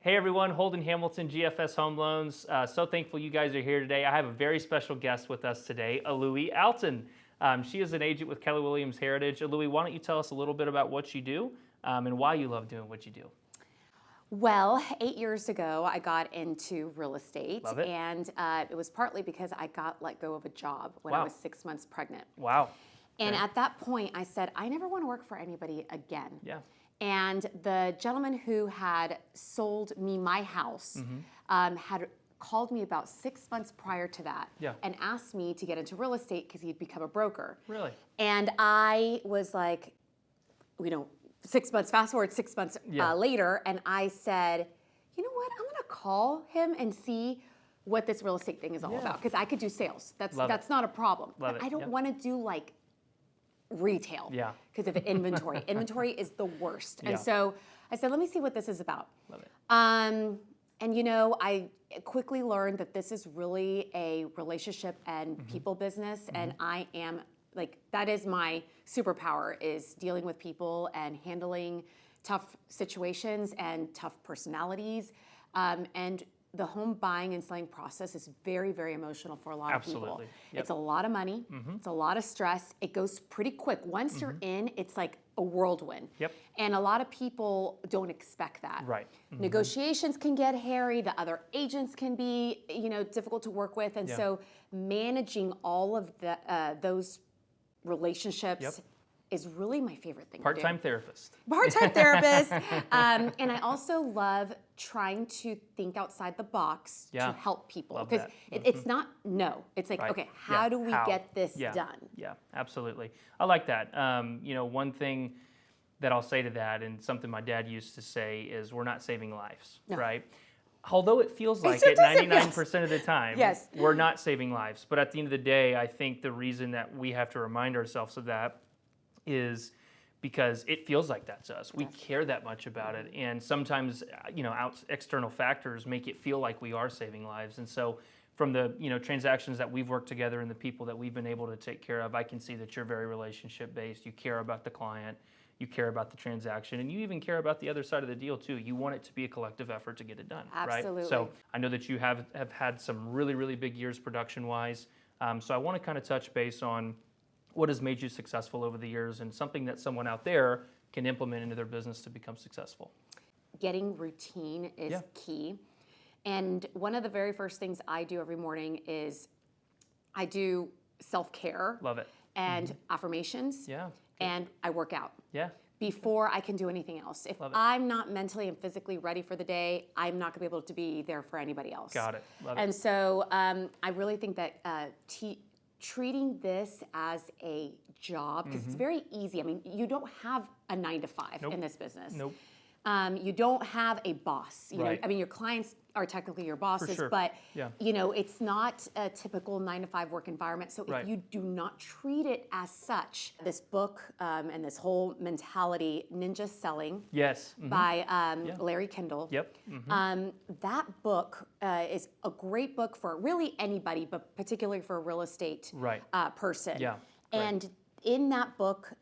Hey everyone, Holden Hamilton, GFS Home Loans. So thankful you guys are here today. I have a very special guest with us today, Alui Alton. She is an agent with Keller Williams Heritage. Alui, why don't you tell us a little bit about what you do and why you love doing what you do? Well, 8 years ago, I got into real estate. Love it. And it was partly because I got let go of a job when I was 6 months pregnant. Wow. And at that point, I said, I never want to work for anybody again. Yeah. And the gentleman who had sold me my house had called me about 6 months prior to that and asked me to get into real estate because he'd become a broker. Really? And I was like, 6 months, fast forward 6 months later, and I said, you know what, I'm going to call him and see what this real estate thing is all about, because I could do sales. That's not a problem. But I don't want to do like retail because of inventory. Inventory is the worst. And so I said, let me see what this is about. Love it. And I quickly learned that this is really a relationship and people business, and I am that is my superpower, is dealing with people and handling tough situations and tough personalities. And the home buying and selling process is very, very emotional for a lot of people. Yep. It's a lot of money. It's a lot of stress. It goes pretty quick. Once you're in, it's like a whirlwind. Yep. And a lot of people don't expect that. Right. Negotiations can get hairy. The other agents can be, difficult to work with. And so managing all of those relationships is really my favorite thing to do. Part-time therapist. Part-time therapist. And I also love trying to think outside the box to help people. Because it's not It's like, okay, how do we get this done? Yeah, absolutely. I like that. One thing that I'll say to that, and something my dad used to say, is we're not saving lives, right? Although it feels like it 99% of the time, we're not saving lives. But at the end of the day, I think the reason that we have to remind ourselves of that is because it feels like that to us. We care that much about it. And sometimes, external factors make it feel like we are saving lives. And so from the, transactions that we've worked together and the people that we've been able to take care of, I can see that you're very relationship based. You care about the client. You care about the transaction, and you even care about the other side of the deal too. You want it to be a collective effort to get it done, Absolutely. right? So I know that you have had some really, really big years production-wise. So I want to kind of touch base on what has made you successful over the years and something that someone out there can implement into their business to become successful. Getting routine is key. And one of the very first things I do every morning is I do self-care. Love it. And affirmations. Yeah. And I work out. Yeah. Before I can do anything else. If I'm not mentally and physically ready for the day, I'm not going to be able to be there for anybody else. Got it. Love it. And so I really think that treating this as a job, because it's very easy. I mean, you don't have a 9 to 5 in this business. Nope. You don't have a boss. You know, Right. I mean, your clients are technically your bosses, sure. but Yeah. it's not a typical 9 to 5 work environment. So if you do not treat it as such, this book and this whole mentality, Ninja Selling, by Larry Kendall. Yep. That book is a great book for really anybody, but particularly for a real estate person. Yeah. And in that book,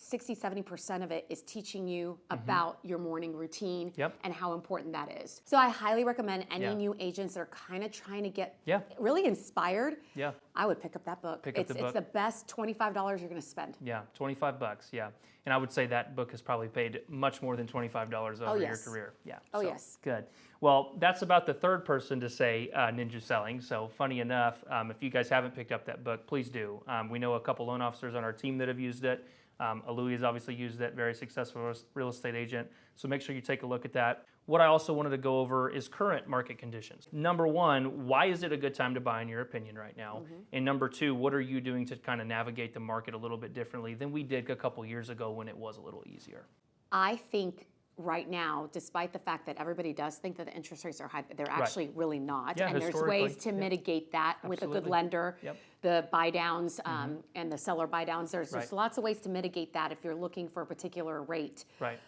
60-70% of it is teaching you about your morning routine and how important that is. So I highly recommend any new agents that are kind of trying to get really inspired. Yeah. I would pick up that book. It's the best $25 you're going to spend. Yeah, $25. Yeah. And I would say that book has probably paid much more than $25 over your career. Yeah. Oh, so, yes. Good. Well, that's about the third person to say Ninja Selling. So funny enough, if you guys haven't picked up that book, please do. We know a couple loan officers on our team that have used it. Alui has obviously used that, very successful real estate agent. So make sure you take a look at that. What I also wanted to go over is current market conditions. Number one, why is it a good time to buy in your opinion right now? And number two, what are you doing to kind of navigate the market a little bit differently than we did a couple years ago when it was a little easier? I think right now, despite the fact that everybody does think that the interest rates are high, they're actually really not. Yeah, and there's ways to mitigate that with a good lender. The buy downs and the seller buy downs. There's just lots of ways to mitigate that if you're looking for a particular rate. Right.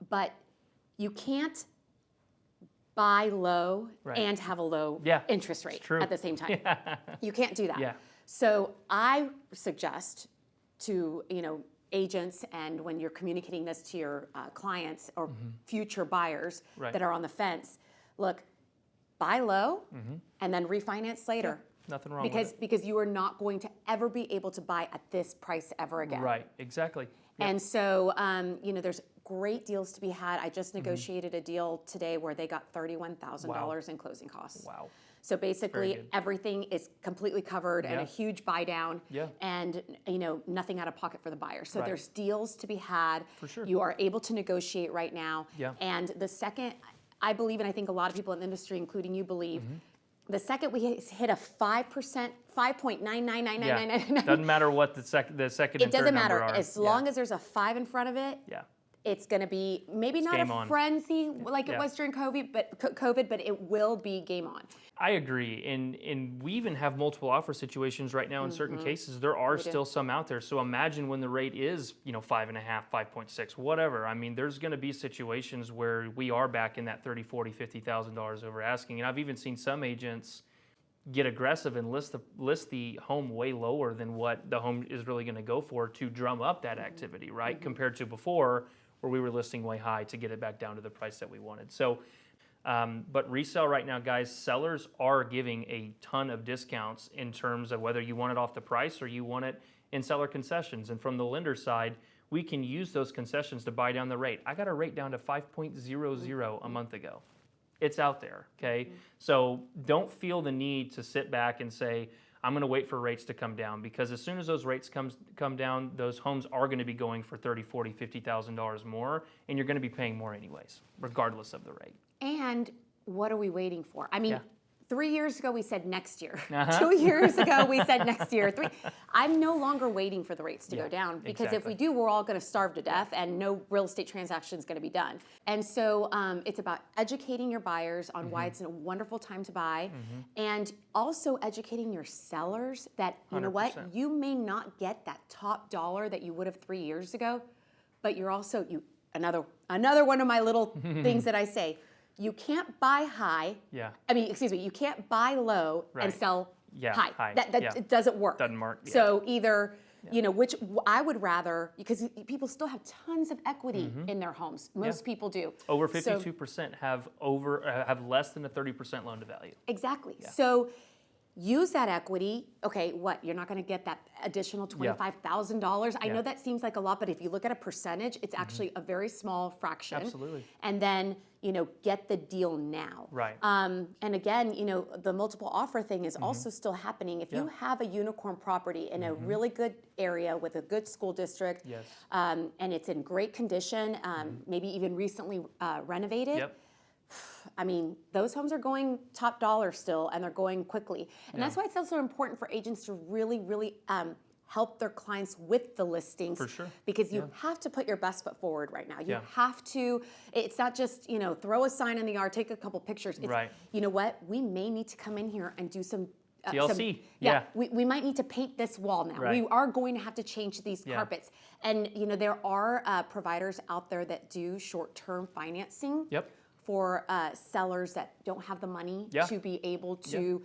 But you can't buy low and have a low interest rate at the same time. You can't do that. So I suggest to, agents and when you're communicating this to your clients or future buyers that are on the fence, look, buy low and then refinance later. Nothing wrong with it. Because you are not going to ever be able to buy at this price ever again. Right, exactly. Yep. And so, there's great deals to be had. I just negotiated a deal today where they got $31,000 in closing costs. Wow. So basically, everything is completely covered and a huge buy down, and nothing out of pocket for the buyer. So there's deals to be had. For sure. You are able to negotiate right now. Yeah. And the second, I believe, and I think a lot of people in the industry, including you, believe, the second we hit a 5%, 5.99999, doesn't matter what the second and third it doesn't matter number are. as long as there's a 5 in front of it. It's going to be maybe not a frenzy like it was during COVID, but it will be game on. I agree, and we even have multiple offer situations right now in certain cases. There are still some out there. So imagine when the rate is 5.5, 5.6, whatever. I mean, there's going to be situations where we are back in that $30,000, $40,000, $50,000 over asking, and I've even seen some agents get aggressive and list the home way lower than what the home is really going to go for to drum up that activity, right? Compared to before, where we were listing way high to get it back down to the price that we wanted. So, but resale right now, guys, sellers are giving a ton of discounts in terms of whether you want it off the price or you want it in seller concessions. And from the lender side, we can use those concessions to buy down the rate. I got a rate down to 5.00 a month ago. It's out there, okay? So don't feel the need to sit back and say, I'm going to wait for rates to come down, because as soon as those rates come down, those homes are going to be going for $30,000, $40,000, $50,000 more, and you're going to be paying more anyways, regardless of the rate. And what are we waiting for? I mean, 3 years ago we said next year. 2 years ago we said next year. I'm no longer waiting for the rates to go down, because if we do, we're all going to starve to death and no real estate transaction is going to be done. And so it's about educating your buyers on why it's a wonderful time to buy, and also educating your sellers that, you know what, you may not get that top dollar that you would have 3 years ago, but you're also, another one of my little things that I say, you can't buy high. You can't buy low and sell high. It doesn't work. Doesn't work. So either, which I would rather, because people still have tons of equity in their homes. Most people do. Over 52% have less than a 30% loan to value. Exactly. So use that equity. Okay, what? You're not going to get that additional $25,000. I know that seems like a lot, but if you look at a percentage, it's actually a very small fraction. Absolutely. And then, get the deal now. Right. And again, the multiple offer thing is also still happening. If you have a unicorn property in a really good area with a good school district, and it's in great condition, maybe even recently renovated, I mean, those homes are going top dollar still, and they're going quickly. And that's why it's also important for agents to really, really help their clients with the listings. For sure. Because you have to put your best foot forward right now. You have to, it's not just, throw a sign in the yard, take a couple pictures. It's, you know what, we may need to come in here and do some TLC. We might need to paint this wall now. We are going to have to change these carpets. And, there are providers out there that do short-term financing. For sellers that don't have the money to be able to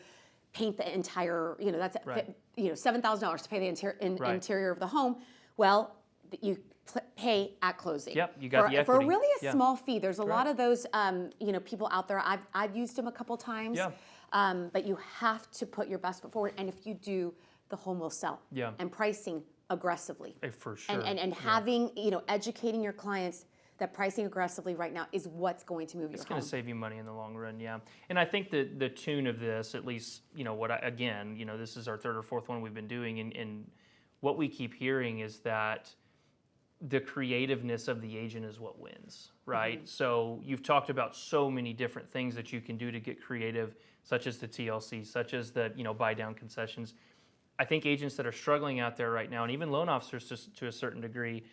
paint the entire, that's $7,000 to pay the interior of the home. Well, you pay at closing. You got the equity. For really a small fee. There's a lot of those, people out there. I've used them a couple times. But you have to put your best foot forward, and if you do, the home will sell. And pricing aggressively. For sure. And having, educating your clients that pricing aggressively right now is what's going to move your home. It's going to save you money in the long run, And I think the tune of this, at least, this is our third or fourth one we've been doing, and what we keep hearing is that the creativeness of the agent is what wins, right? So you've talked about so many different things that you can do to get creative, such as the TLC, such as the, buy down concessions. I think agents that are struggling out there right now, and even loan officers to a certain degree,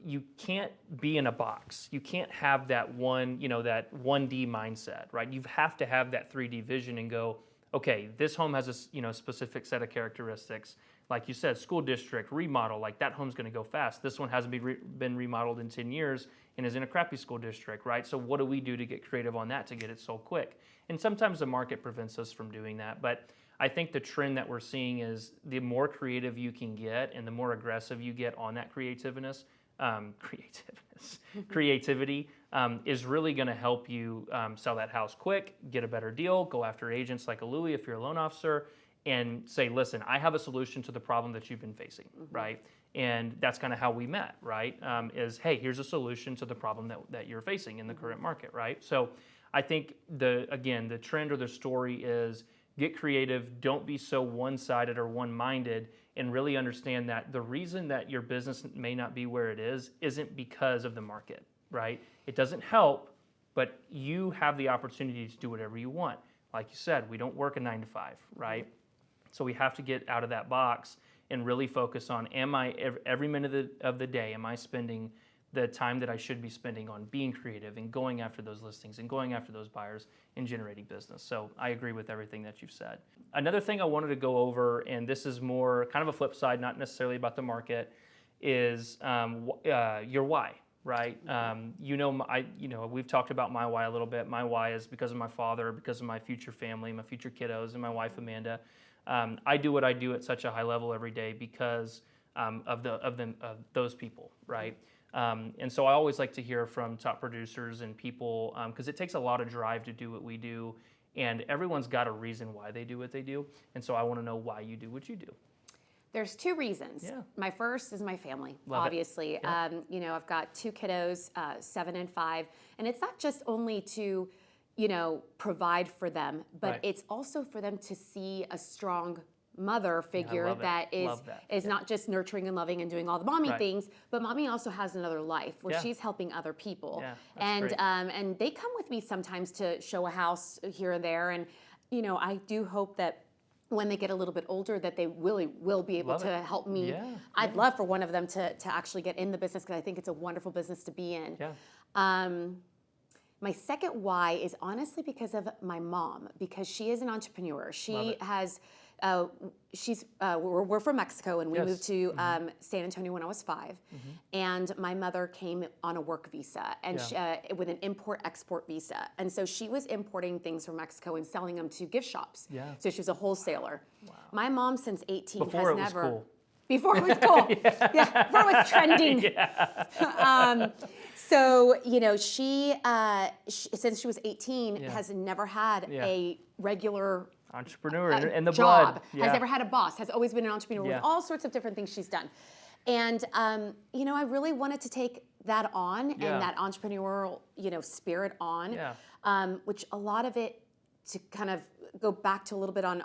you can't be in a box. You can't have that that 1D mindset, right? You have to have that 3D vision and go, okay, this home has a specific set of characteristics. Like you said, school district, remodel, like that home's going to go fast. This one hasn't been remodeled in 10 years and is in a crappy school district, right? So what do we do to get creative on that to get it sold quick? And sometimes the market prevents us from doing that, but I think the trend that we're seeing is the more creative you can get and the more aggressive you get on that creativity is really going to help you sell that house quick, get a better deal, go after agents like Alui if you're a loan officer, and say, listen, I have a solution to the problem that you've been facing, right? And that's kind of how we met, right? Is, hey, here's a solution to the problem that you're facing in the current market, right? So I think the trend or the story is get creative, don't be so one-sided or one-minded, and really understand that the reason that your business may not be where it is isn't because of the market, right? It doesn't help, but you have the opportunity to do whatever you want. Like you said, we don't work a 9 to 5, right? So we have to get out of that box and really focus on, every minute of the day, am I spending the time that I should be spending on being creative and going after those listings and going after those buyers and generating business. So I agree with everything that you've said. Another thing I wanted to go over, and this is more kind of a flip side, not necessarily about the market, is your why, right? We've talked about my why a little bit. My why is because of my father, because of my future family, my future kiddos, and my wife Amanda. I do what I do at such a high level every day because of those people, right? And so I always like to hear from top producers and people because it takes a lot of drive to do what we do, and everyone's got a reason why they do what they do. And so I want to know why you do what you do. There's 2 reasons. Yeah. My first is my family, Love obviously. Yeah. I've got 2 kiddos, 7 and 5, and it's not just only to, provide for them, but Right. it's also for them to see a strong mother figure that is not just nurturing and loving and doing all the mommy Right. things, but mommy also has another life where Yeah. she's helping other people. Yeah, that's great. And they come with me sometimes to show a house here or there, and I do hope that when they get a little bit older that they really will be able to help me. Yeah, I'd love for one of them to actually get in the business because I think it's a wonderful business to be in. Yeah. My second why is honestly because of my mom, because she is an entrepreneur. She has, we're from Mexico, and we moved to San Antonio when I was 5. And my mother came on a work visa, and with an import-export visa. And so she was importing things from Mexico and selling them to gift shops. Yeah. So she was a wholesaler. Wow. My mom, since 18, Before has it never. was cool. Before it was cool. Before it was trending. So, she since she was 18, has never had a regular Entrepreneur in the job, blood. has never had a boss, has always been an entrepreneur with Yeah. all sorts of different things she's done. And, I really wanted to take that on and that entrepreneurial, spirit on, which a lot of it, to kind of go back to a little bit on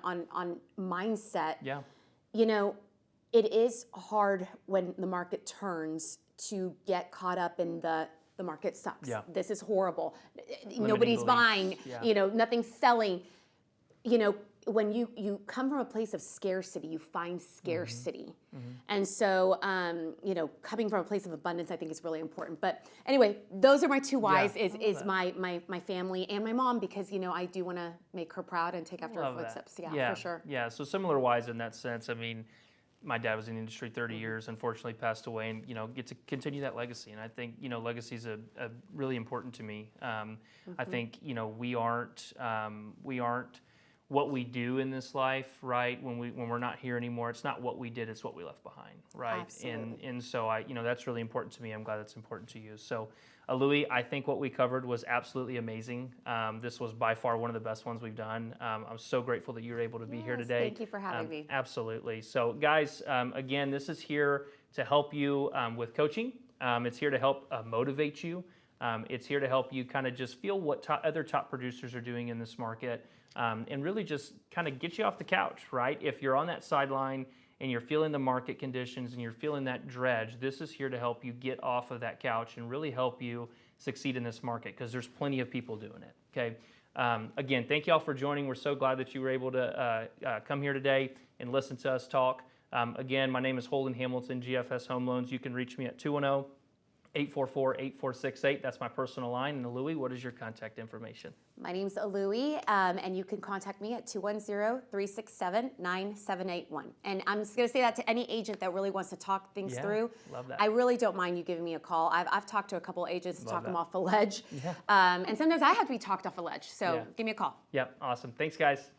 mindset, it is hard when the market turns to get caught up in the market sucks. Yeah. This is horrible. Limiting Nobody's beliefs. buying, nothing's selling. When you come from a place of scarcity, you find scarcity. And so, coming from a place of abundance, I think is really important. But anyway, those are my 2 whys, is my family and my mom, because, I do want to make her proud and take after her footsteps. Yeah, for sure. Yeah, so similar whys in that sense. I mean, my dad was in the industry 30 years, unfortunately passed away, and get to continue that legacy. And I think legacy is a really important to me. I think we aren't what we do in this life, right? When we're not here anymore, it's not what we did, it's what we left behind, right? Absolutely. And so that's really important to me. I'm glad it's important to you. So, Alui, I think what we covered was absolutely amazing. This was by far one of the best ones we've done. I'm so grateful that you were able to be here today. Thank you for having me. Absolutely. So, guys, again, this is here to help you with coaching. It's here to help motivate you. It's here to help you kind of just feel what other top producers are doing in this market, and really just kind of get you off the couch, right? If you're on that sideline and you're feeling the market conditions and you're feeling that dredge, this is here to help you get off of that couch and really help you succeed in this market, because there's plenty of people doing it, okay? Again, thank you all for joining. We're so glad that you were able to come here today and listen to us talk. Again, my name is Holden Hamilton, GFS Home Loans. You can reach me at 210-844-8468. That's my personal line. And Alui, what is your contact information? My name's Alui, and you can contact me at 210-367-9781. And I'm just going to say that to any agent that really wants to talk things through. Love that. I really don't mind you giving me a call. I've talked to a couple agents to talk them off the ledge. Yeah. And sometimes I have to be talked off a ledge. So give me a call. Yep, awesome. Thanks, guys.